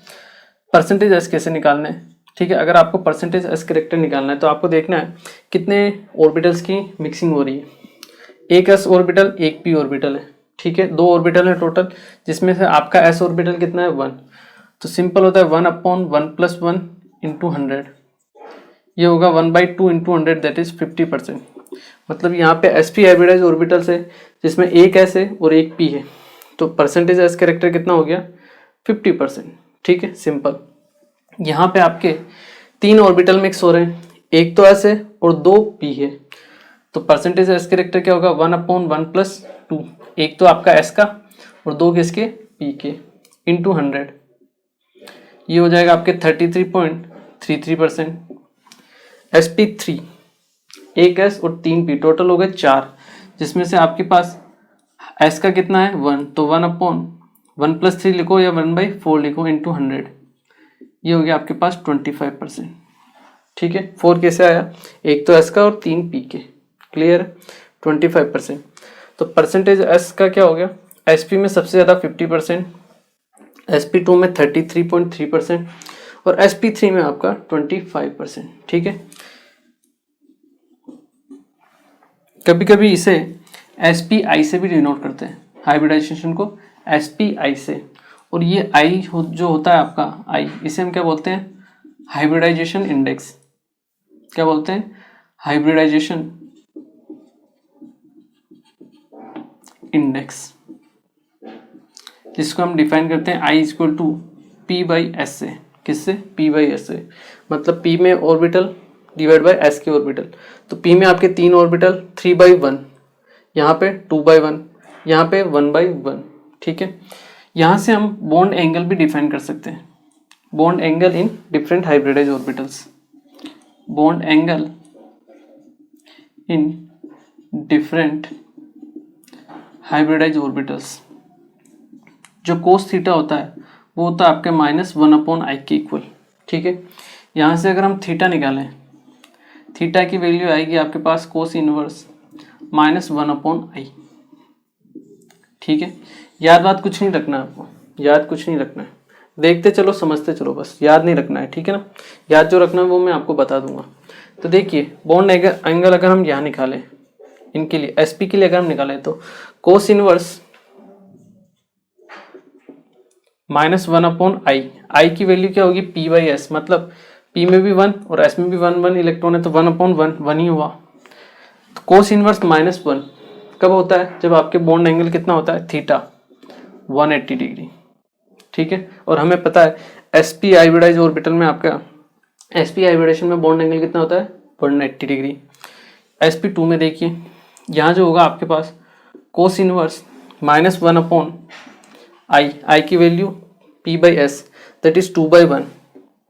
परसेंटेज एस कैसे निकालना है, ठीक है। अगर आपको परसेंटेज एस कैरेक्टर निकालना है तो आपको देखना है कितने ऑर्बिटल्स की मिक्सिंग हो रही है। एक s ऑर्बिटल, एक p ऑर्बिटल है, ठीक है। 2 ऑर्बिटल है टोटल, जिसमें से आपका s ऑर्बिटल कितना है 1, तो सिंपल होता है 1/1 + 1 × 100, ये होगा 1/2 × 100, दैट इज 50%। मतलब यहाँ पे sp हाइब्रिडाइज ऑर्बिटल्स है जिसमें एक s है और एक p है, तो परसेंटेज एस कैरेक्टर कितना हो गया 50%, ठीक है, सिंपल। यहाँ पे आपके 3 ऑर्बिटल मिक्स हो रहे हैं, एक तो s है और 2 p है, तो परसेंटेज एस कैरेक्टर क्या होगा 1/1 + 2, एक तो आपका s का और 2 किसके p के, × 100, ये हो जाएगा आपके 33.33%। sp3 एक s और 3 p, टोटल हो गए 4, जिसमें से आपके पास s का कितना है 1, तो 1/1 + 3 लिखो या 1/4 लिखो × 100, ये हो गया आपके पास 25%, ठीक है। 4 कैसे आया, एक तो s का और 3 p के, क्लियर, 25%। तो परसेंटेज s का क्या हो गया, sp में सबसे ज़्यादा 50%, sp2 में 33.3% और sp3 में आपका 25%, ठीक है। कभी कभी इसे spi से भी डिनोट करते हैं, हाइब्रिडाइजेशन को spi से, और ये i जो होता है आपका i, इसे हम क्या बोलते हैं, हाइब्रिडाइजेशन इंडेक्स। क्या बोलते हैं, हाइब्रिडाइजेशन इंडेक्स, जिसको हम डिफाइन करते हैं i = p/s से, किससे, p/s से, मतलब p में ऑर्बिटल डिवाइड बाय s के ऑर्बिटल, तो p में आपके 3 ऑर्बिटल 3/1, यहाँ पे 2/1, यहाँ पे 1/1, ठीक है। यहाँ से हम बॉन्ड एंगल भी डिफाइन कर सकते हैं, bond angle in different hybridise orbitals, bond angle in different hybridise orbitals. जो कोस थीटा होता है वो होता है आपके -1/i के इक्वल, ठीक है। यहाँ से अगर हम थीटा निकालें, थीटा की वैल्यू आएगी आपके पास कोस इनवर्स -1/i, ठीक है। याद बात कुछ नहीं रखना है आपको, याद कुछ नहीं रखना है, देखते चलो समझते चलो, बस याद नहीं रखना है, ठीक है ना। याद जो रखना है वो मैं आपको बता दूंगा। तो देखिए, बॉन्ड एंगल अगर हम यहाँ निकालें, इनके लिए sp के लिए अगर हम निकालें तो कोस इनवर्स -1/i, i की वैल्यू क्या होगी p/s, मतलब p में भी 1 और s में भी 1 इलेक्ट्रॉन है, तो 1/1 1 ही हुआ। तो कोस इनवर्स -1 कब होता है, जब आपके बॉन्ड एंगल कितना होता है थीटा 180 डिग्री, ठीक है। और हमें पता है sp हाइब्रिडाइज ऑर्बिटल में आपका sp हाइब्रिडेशन में बॉन्ड एंगल कितना होता है 180 डिग्री। sp2 में देखिए, यहाँ जो होगा आपके पास कोस इनवर्स -1/i, i की वैल्यू p/s, दैट इज 2/1,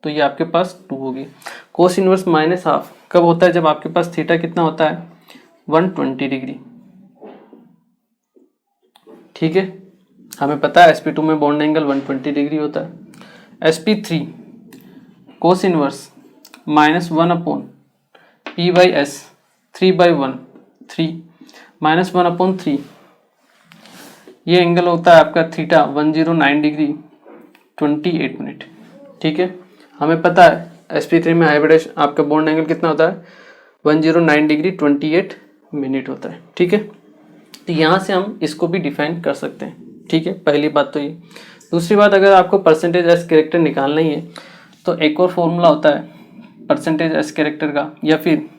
तो ये आपके पास 2 होगी। कोस इनवर्स -12 कब होता है, जब आपके पास थीटा कितना होता है 120 डिग्री, ठीक है। हमें पता है sp2 में बॉन्ड एंगल 120 डिग्री होता है। sp3 कोस इनवर्स -1/p/s 3/1, 3 -1/3, ये एंगल होता है आपका थीटा 109 डिग्री 28 मिनट। ठीक है, हमें पता है sp3 में हाइब्रिडेशन आपका बॉन्ड एंगल कितना होता है 109 डिग्री 28 मिनट होता है। ठीक है, तो यहाँ से हम इसको भी डिफाइन कर सकते हैं। ठीक है, पहली बात तो ये। दूसरी बात, अगर आपको परसेंटेज एस कैरेक्टर निकालना ही है तो एक और फॉर्मूला होता है परसेंटेज एस कैरेक्टर का, या फिर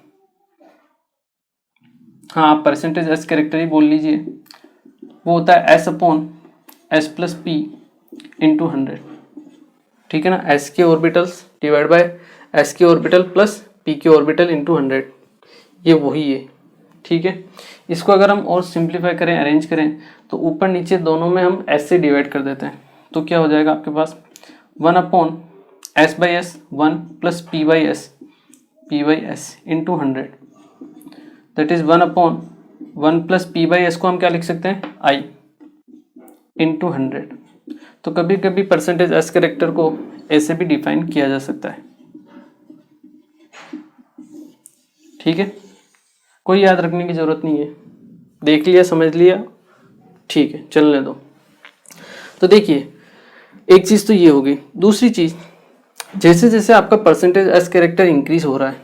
हाँ आप परसेंटेज एस कैरेक्टर ही बोल लीजिए। वो होता है S upon S plus P into 100। ठीक है ना, एस के ऑर्बिटल्स डिवाइड बाय एस के ऑर्बिटल प्लस पी के ऑर्बिटल इंटू 100, ये वही है। ठीक है, इसको अगर हम और सिंप्लीफाई करें, अरेंज करें, तो ऊपर नीचे दोनों में हम एस से डिवाइड कर देते हैं, तो क्या हो जाएगा आपके पास 1 upon S by S 1 plus P by S into 100, that is 1 upon 1 plus P by S को हम क्या लिख सकते हैं आई इंटू 100। तो कभी कभी परसेंटेज एस कैरेक्टर को ऐसे भी डिफाइन किया जा सकता है। ठीक है, कोई याद रखने की जरूरत नहीं है, देख लिया समझ लिया, ठीक है चलने दो। तो देखिए एक चीज तो ये होगी। दूसरी चीज, जैसे जैसे आपका परसेंटेज एस कैरेक्टर इंक्रीज हो रहा है,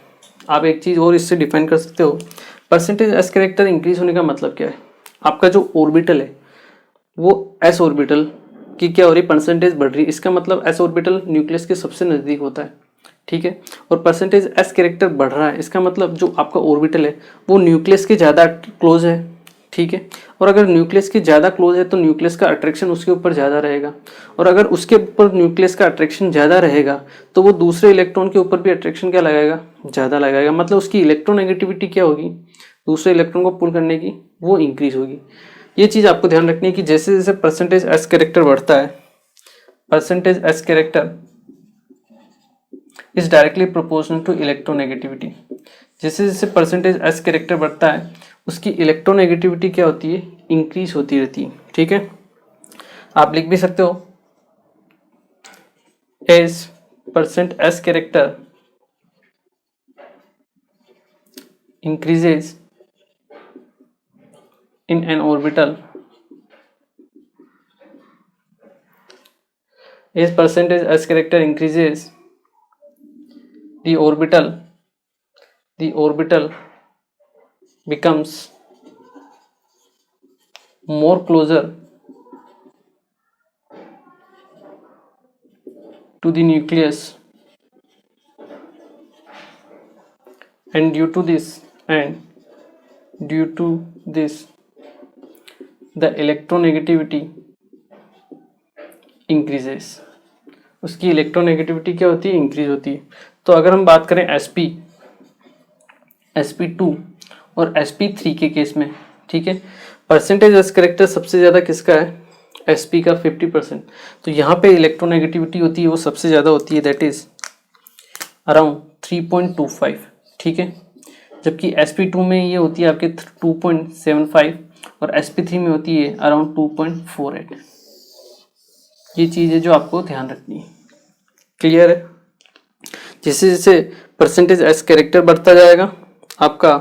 आप एक चीज और इससे डिफाइन कर सकते हो। परसेंटेज एस कैरेक्टर इंक्रीज होने का मतलब क्या है, आपका जो ऑर्बिटल है वो एस ऑर्बिटल की क्या हो रही, परसेंटेज बढ़ रही है। इसका मतलब एस ऑर्बिटल न्यूक्लियस के सबसे नज़दीक होता है। ठीक है, और परसेंटेज एस कैरेक्टर बढ़ रहा है, इसका मतलब जो आपका ऑर्बिटल है वो न्यूक्लियस के ज़्यादा क्लोज है। ठीक है, और अगर न्यूक्लियस के ज़्यादा क्लोज है तो न्यूक्लियस का अट्रैक्शन उसके ऊपर ज़्यादा रहेगा, और अगर उसके ऊपर न्यूक्लियस का अट्रैक्शन ज़्यादा रहेगा तो वो दूसरे इलेक्ट्रॉन के ऊपर भी अट्रैक्शन क्या लगाएगा, ज़्यादा लगाएगा। मतलब उसकी इलेक्ट्रोनेगेटिविटी क्या होगी, दूसरे इलेक्ट्रॉन को पुल करने की, वो इंक्रीज होगी। ये चीज़ आपको ध्यान रखनी है कि जैसे जैसे परसेंटेज एस कैरेक्टर बढ़ता है, percentage S character is directly proportional to electronegativity. जैसे जैसे परसेंटेज एस कैरेक्टर बढ़ता है उसकी इलेक्ट्रोनेगेटिविटी क्या होती है, इंक्रीज होती रहती है। ठीक है, आप लिख भी सकते हो as percent S character increases in an orbital as percentage S character increases, the orbital becomes more closer to the nucleus, and due to this the electronegativity increases। उसकी इलेक्ट्रोनेगेटिविटी क्या होती है, इंक्रीज होती है। तो अगर हम बात करें sp2 और sp3 के केस में, ठीक है, परसेंटेज एस कैरेक्टर सबसे ज़्यादा किसका है, sp का 50%। तो यहाँ पे इलेक्ट्रोनेगेटिविटी होती है वो सबसे ज़्यादा होती है, दैट इज अराउंड 3.25। ठीक है, जबकि sp2 में ये होती है आपके 2.75 और sp3 में होती है अराउंड 2.48। ये चीज़ है जो आपको ध्यान रखनी है। क्लियर है? जैसे जैसे परसेंटेज एस कैरेक्टर बढ़ता जाएगा आपका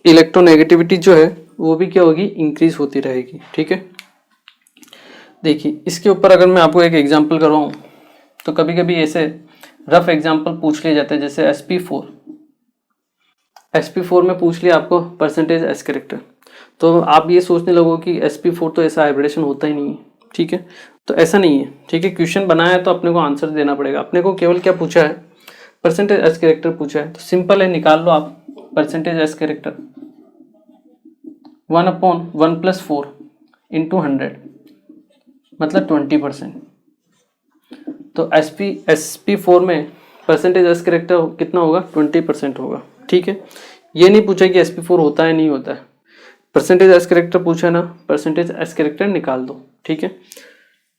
इलेक्ट्रोनेगेटिविटी जो है वो भी क्या होगी, इंक्रीज होती रहेगी। ठीक है, देखिए इसके ऊपर अगर मैं आपको एक एग्जांपल करवाऊँ तो कभी कभी ऐसे रफ एग्जांपल पूछ लिए जाते हैं, जैसे sp4 में पूछ लिया आपको परसेंटेज एस कैरेक्टर, तो आप ये सोचने लगो कि sp4 तो ऐसा हाइब्रिडेशन होता ही नहीं है। ठीक है, तो ऐसा नहीं है। ठीक है, क्वेश्चन बनाया है तो अपने को आंसर देना पड़ेगा। अपने को केवल क्या पूछा है, परसेंटेज एस कैरेक्टर पूछा है, तो सिंपल है, निकाल लो आप परसेंटेज एस कैरेक्टर 1/1 + 4 इंटू 100 मतलब 20%। तो sp4 में परसेंटेज एस कैरेक्टर कितना होगा, 20% होगा। ठीक है, ये नहीं पूछा कि sp4 होता है नहीं होता है, परसेंटेज एस कैरेक्टर पूछा ना, परसेंटेज एस कैरेक्टर निकाल दो। ठीक है,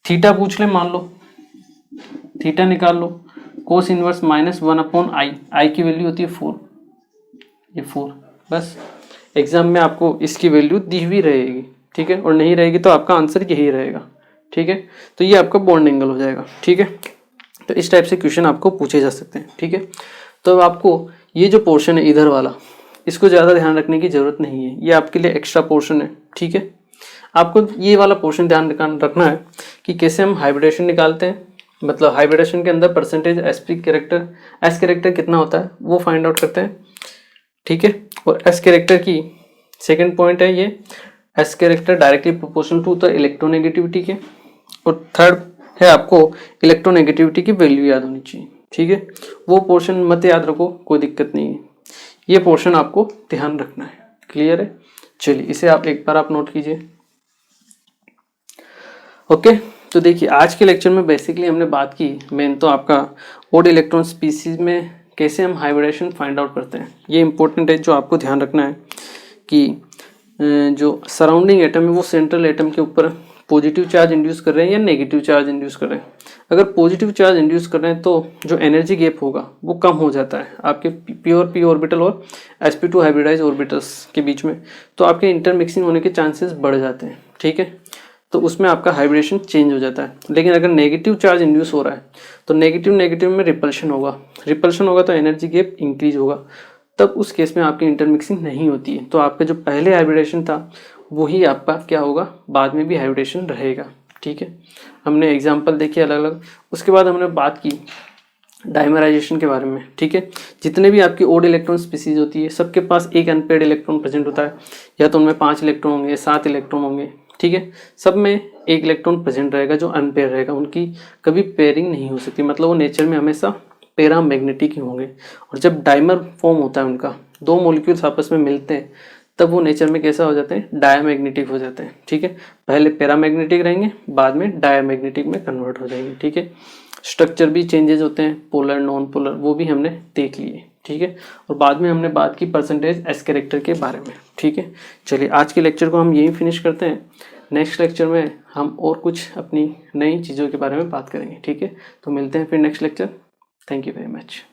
थीटा पूछ ले, मान लो थीटा निकाल लो, कोस इनवर्स -1/i, आई की वैल्यू होती है 4, ये 4, बस एग्जाम में आपको इसकी वैल्यू दी हुई रहेगी। ठीक है, और नहीं रहेगी तो आपका आंसर यही रहेगा। ठीक है, तो ये आपका बॉन्ड एंगल हो जाएगा। ठीक है, तो इस टाइप से क्वेश्चन आपको पूछे जा सकते हैं। ठीक है, तो आपको ये जो पोर्शन है इधर वाला, इसको ज़्यादा ध्यान रखने की ज़रूरत नहीं है, ये आपके लिए एक्स्ट्रा पोर्शन है। ठीक है, आपको ये वाला पोर्शन ध्यान रखना है कि कैसे हम हाइब्रिडेशन निकालते हैं, मतलब हाइब्रिडेशन के अंदर परसेंटेज एस कैरेक्टर कितना होता है वो फाइंड आउट करते हैं, ठीक है। और एस कैरेक्टर की सेकेंड पॉइंट है ये, S character directly proportional to the electronegativity के। और थर्ड है आपको इलेक्ट्रोनेगेटिविटी की वैल्यू याद होनी चाहिए, ठीक है। वो पोर्शन मत याद रखो, कोई दिक्कत नहीं है, ये पोर्शन आपको ध्यान रखना है। क्लियर है? चलिए इसे आप एक बार आप नोट कीजिए। ओके, तो देखिए आज के लेक्चर में बेसिकली हमने बात की मेन तो आपका ओड इलेक्ट्रॉन स्पीसीज में कैसे हम हाइब्रिडेशन फाइंड आउट करते हैं। ये इंपॉर्टेंट है, जो आपको ध्यान रखना है कि जो सराउंडिंग एटम है वो सेंट्रल एटम के ऊपर पॉजिटिव चार्ज इंड्यूस कर रहे हैं या नेगेटिव चार्ज इंड्यूस कर रहे हैं। अगर पॉजिटिव चार्ज इंड्यूस कर रहे हैं तो जो एनर्जी गैप होगा वो कम हो जाता है आपके प्योर पी ऑर्बिटल और sp2 हाइब्रिडाइज ऑर्बिटल्स के बीच में, तो आपके इंटरमिक्सिंग होने के चांसेस बढ़ जाते हैं, ठीक है। तो उसमें आपका हाइब्रिडेशन चेंज हो जाता है। लेकिन अगर नेगेटिव चार्ज इंड्यूस हो रहा है तो नेगेटिव में रिपल्शन होगा तो एनर्जी गैप इंक्रीज होगा, तब उस केस में आपकी इंटरमिक्सिंग नहीं होती है। तो आपका जो पहले हाइब्रिडेशन था वही आपका क्या होगा, बाद में भी हाइब्रिडेशन रहेगा, ठीक है। हमने एग्जांपल देखे अलग अलग। उसके बाद हमने बात की डाइमराइजेशन के बारे में, ठीक है। जितने भी आपकी ओड इलेक्ट्रॉन स्पीसीज होती है सबके पास एक अनपेयर्ड इलेक्ट्रॉन प्रेजेंट होता है, या तो उनमें 5 इलेक्ट्रॉन होंगे, 7 इलेक्ट्रॉन होंगे, ठीक है। सब में एक इलेक्ट्रॉन प्रेजेंट रहेगा जो अनपेयर रहेगा, उनकी कभी पेयरिंग नहीं हो सकती, मतलब वो नेचर में हमेशा पैरामैग्नेटिक ही होंगे। और जब डाइमर फॉर्म होता है, उनका 2 मॉलिक्यूल्स आपस में मिलते हैं, तब वो नेचर में कैसा हो जाते हैं, डायमैग्नेटिक हो जाते हैं, ठीक है। पहले पैरामैग्नेटिक रहेंगे, बाद में डायमैग्नेटिक में कन्वर्ट हो जाएंगे, ठीक है। स्ट्रक्चर भी चेंजेस होते हैं, पोलर नॉन पोलर, वो भी हमने देख लिए, ठीक है। और बाद में हमने बात की परसेंटेज एस कैरेक्टर के बारे में, ठीक है। चलिए आज के लेक्चर को हम यहीं फिनिश करते हैं। नेक्स्ट लेक्चर में हम और कुछ अपनी नई चीज़ों के बारे में बात करेंगे, ठीक है। तो मिलते हैं फिर next lecture. Thank you very much.